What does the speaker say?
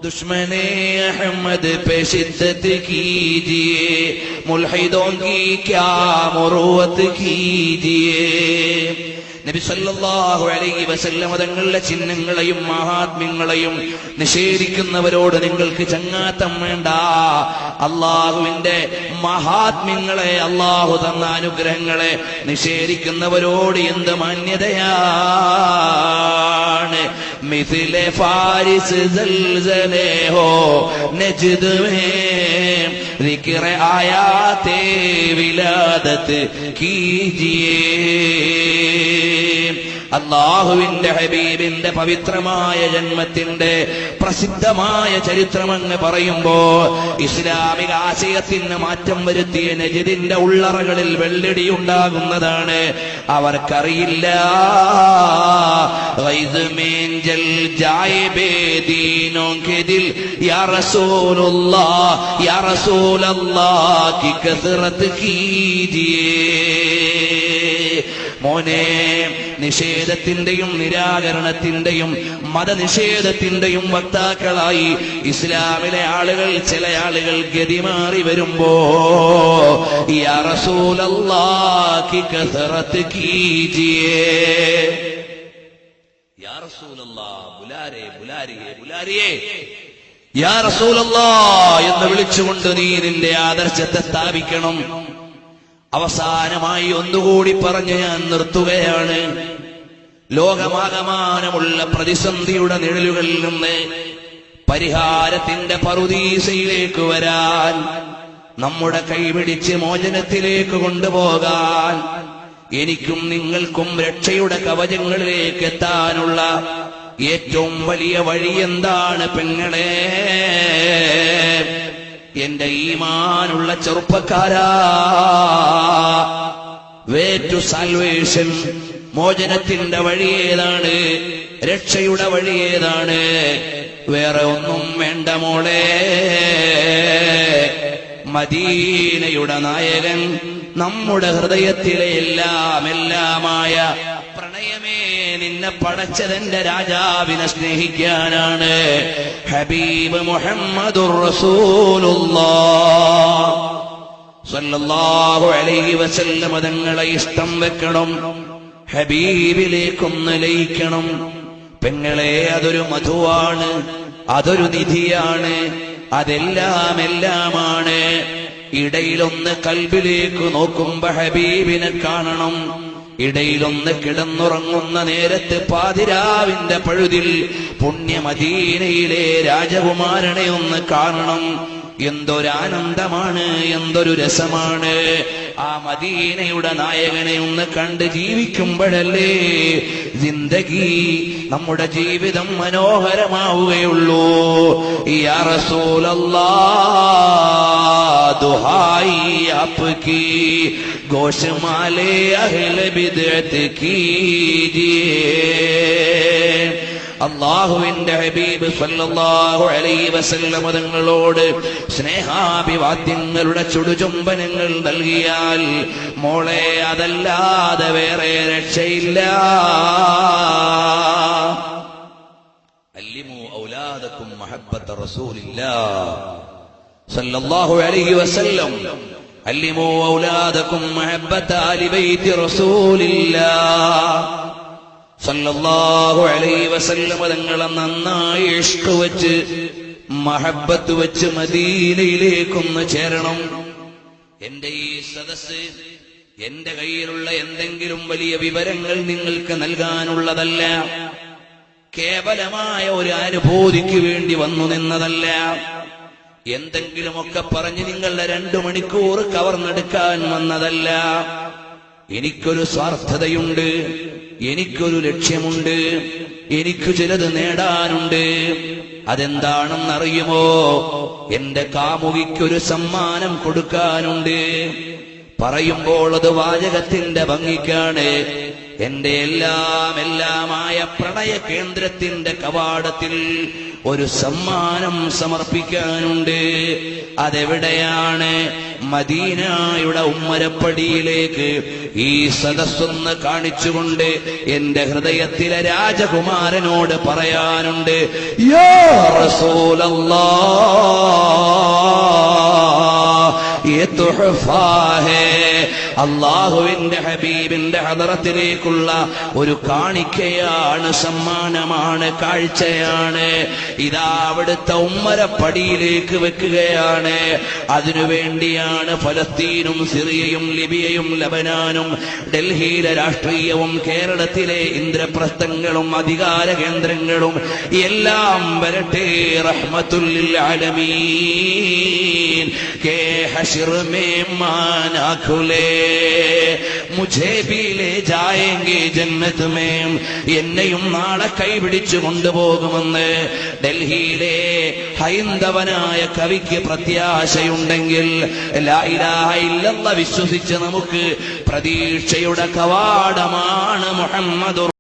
दुश्मने अहमद पे शिद्दत कीजिए, मुल्हिदों की क्या मुरुवत कीजिए. നബി സല്ലല്ലാഹു അലൈഹി വസല്ലം തങ്ങളുടെ ചിഹ്നങ്ങളെയും മഹാത്മ്യങ്ങളെയും നിഷേധിക്കുന്നവരോട് നിങ്ങൾക്ക് ചങ്ങാത്തം വേണ്ട. അള്ളാഹുവിന്റെ മഹാത്മ്യങ്ങളെ, അള്ളാഹു തന്ന അനുഗ്രഹങ്ങളെ നിഷേധിക്കുന്നവരോട് എന്ത് മാന്യതയാണ്. മിഥിലെ ഫാരിസ് സൽസലെ ഹോ നജ്ദ് മേ ദിക്ർ ആയാത്തെ വിലാദത്ത് കീജിയേ. അല്ലാഹുവിന്റെ ഹബീബിന്റെ പവിത്രമായ ജന്മത്തിന്റെ പ്രസിദ്ധമായ ചരിത്രമെന്ന് പറയുമ്പോ ഇസ്ലാമിക ആശയത്തിന് മാറ്റം വരുത്തിയ നജ്ദിന്റെ ഉള്ളറകളിൽ വെള്ളടി ഉണ്ടാകുന്നതാണ്. അവർക്കറിയില്ല ഗൈസ് മേൻ ജൽ ജായേ ബേദീനോं के दिल या रसूलुल्लाह या रसूलल्लाह की कसरत कीजिए. മോനെ, നിഷേധത്തിന്റെയും നിരാകരണത്തിന്റെയും മതനിഷേധത്തിന്റെയും വക്താക്കളായി ഇസ്ലാമിലെ ആളുകൾ, ചില ആളുകൾ ഗതിമാറി വരുമ്പോ യാ റസൂലല്ലാഹ് കി കസറത്ത് കീജിയേ, യാ റസൂലല്ലാഹ് ബുലാരേ ബുലാരിയേ ബുലാരിയേ, യാ റസൂലല്ലാഹ് എന്ന് വിളിച്ചുകൊണ്ട് നീ നിന്റെ ആദർശത്തെ സ്ഥാപിക്കണം. അവസാനമായി ഒന്നുകൂടി പറഞ്ഞ് ഞാൻ നിർത്തുകയാണ്. ലോകമാകമാനമുള്ള പ്രതിസന്ധിയുടെ നിഴലുകളിൽ നിന്ന് പരിഹാരത്തിന്റെ പറുദീസയിലേക്ക് വരാൻ, നമ്മുടെ കൈപിടിച്ച് മോചനത്തിലേക്ക് കൊണ്ടുപോകാൻ, എനിക്കും നിങ്ങൾക്കും രക്ഷയുടെ കവചങ്ങളിലേക്ക് എത്താനുള്ള ഏറ്റവും വലിയ വഴി എന്താണ് പെങ്ങളെ? എന്റെ ഈമാനുള്ള ചെറുപ്പക്കാരാ, വേ ടു സാൽവേഷൻ, മോചനത്തിന്റെ വഴി ഏതാണ്? രക്ഷയുടെ വഴി ഏതാണ്? വേറെ ഒന്നും വേണ്ട മോളെ. മദീനയുടെ നായകൻ, നമ്മുടെ ഹൃദയത്തിലെ എല്ലാമായ പ്രണയമേ, നിന്നെ പടച്ചതെന്റെ രാജാവിനെ സ്നേഹിക്കാനാണ്. ഹബീബ് മുഹമ്മദുർ റസൂലുള്ളാഹ് സല്ലല്ലാഹു അലൈഹി വസല്ലം തങ്ങളെ ഇഷ്ടം വെക്കണം, ഹബീബിലേക്കൊന്ന് ലയിക്കണം. പെങ്ങളെ, അതൊരു മധുവാണ്, അതൊരു നിധിയാണ്, അതെല്ലാമാണ്. ഇടയിലൊന്ന് കൽബിലേക്ക് നോക്കുമ്പോ ഹബീബിനെ കാണണം. ഇടയിലൊന്ന് കിടന്നുറങ്ങുന്ന നേരത്ത് പാതിരാവിന്റെ പഴുതിൽ പുണ്യ മദീനയിലെ രാജകുമാരനെ ഒന്ന് കാണണം. എന്തൊരാനന്ദമാണ്, എന്തൊരു രസമാണ്. ആ മദീനയുടെ നായകനെ ഒന്ന് കണ്ട് ജീവിക്കുമ്പോഴല്ലേ ജിന്ദഗി, നമ്മുടെ ജീവിതം മനോഹരമാവുകയുള്ളൂ. യാ റസൂലല്ലാഹ് ദുഹായി ആപ്കി ഗോശമാലേ അഹ്ല ബിദ്അത്ത് കീജിയേ. അല്ലാഹുവിന്റെ ഹബീബ് സല്ലല്ലാഹു അലൈഹി വസല്ലം തങ്ങളോട് സ്നേഹാഭിവാദ്യങ്ങളുടെ ചുടുചുംബനങ്ങൾ നൽകിയാൽ മോളെ, അതല്ലാതെ വേറെ രക്ഷയില്ല. അല്ലിമു ഔലാദകും മഹബ്ബത റസൂലില്ലാഹ് സല്ലല്ലാഹു അലൈഹി വസല്ലം. അല്ലിമു ഔലാദകും മഹബ്ബത ആലി ബൈത്തി റസൂലില്ലാഹ് സല്ലല്ലാഹു അലൈഹി വസല്ലം തങ്ങളെ നന്നായി ഇഷ്ക് വെച്ച്, മഹബത്ത് വെച്ച് മദീനയിലേക്കൊന്ന് ചേരണം. എന്റെ ഈ സദസ്സ് എന്റെ കയ്യിലുള്ള എന്തെങ്കിലും വലിയ വിവരങ്ങൾ നിങ്ങൾക്ക് നൽകാനുള്ളതല്ല, കേവലമായ ഒരു അനുഭൂതിക്ക് വേണ്ടി വന്നു നിന്നതല്ല. എന്തെങ്കിലുമൊക്കെ പറഞ്ഞ് നിങ്ങളുടെ 2 മണിക്കൂർ കവർന്നെടുക്കാൻ വന്നതല്ല. എനിക്കൊരു സ്വാർത്ഥതയുണ്ട്, എനിക്കൊരു ലക്ഷ്യമുണ്ട്, എനിക്ക് ചിലത് നേടാനുണ്ട്. അതെന്താണെന്നറിയുമോ? എന്റെ കാമുകിക്കൊരു സമ്മാനം കൊടുക്കാനുണ്ട്. പറയുമ്പോൾ അത് വാചകത്തിന്റെ ഭംഗിക്കാണ്. എന്റെ എല്ലാമായ പ്രണയ കേന്ദ്രത്തിന്റെ കവാടത്തിൽ ഒരു സമ്മാനം സമർപ്പിക്കാനുണ്ട്. അതെവിടെയാണ്? മദീനയുടെ ഉമ്മരപ്പടിയിലേക്ക് ഈ സദസ്സൊന്ന് കാണിച്ചുകൊണ്ട് എന്റെ ഹൃദയത്തിലെ രാജകുമാരനോട് പറയാനുണ്ട്, യാ റസൂലല്ലാഹ്, യേ തുഹ്ഫാ ഹേ, അല്ലാഹുവിന്റെ ഹബീബിന്റെ ഹദറത്തിലേക്കുള്ള ഒരു കാണിക്കയാണ്, സമ്മാനമാണ്, കാഴ്ചയാണ്. ഇതാ അവിടുത്തെ ഉമ്മരപ്പടിയിലേക്ക് വെക്കുകയാണ്. അതിനുവേണ്ടിയാണ് ഫലസ്തീനും സിറിയയും ലിബിയയും ലബനാനും ഡൽഹിയിലെ രാഷ്ട്രീയവും കേരളത്തിലെ ഇന്ദ്രപ്രസ്ഥങ്ങളും അധികാര കേന്ദ്രങ്ങളും എല്ലാം വരട്ടെ. റഹ്മത്തുൽ ലിൽ ആലമീൻ കേ ഹശ്ർ മേ മാനാ ഖുലേ മുझे भी ले जाएंगे जन्नत में, എന്നെയും നാളെ കൈപിടിച്ചു കൊണ്ടുപോകുമെന്ന് ഡൽഹിയിലെ ഹൈന്ദവനായ കവിക്ക് പ്രത്യാശയുണ്ടെങ്കിൽ ലാ ഇലാഹ ഇല്ലല്ലാഹ് വിശ്വസിച്ച് നമുക്ക് പ്രതീക്ഷയുടെ കവാടമാണ് മുഹമ്മദ്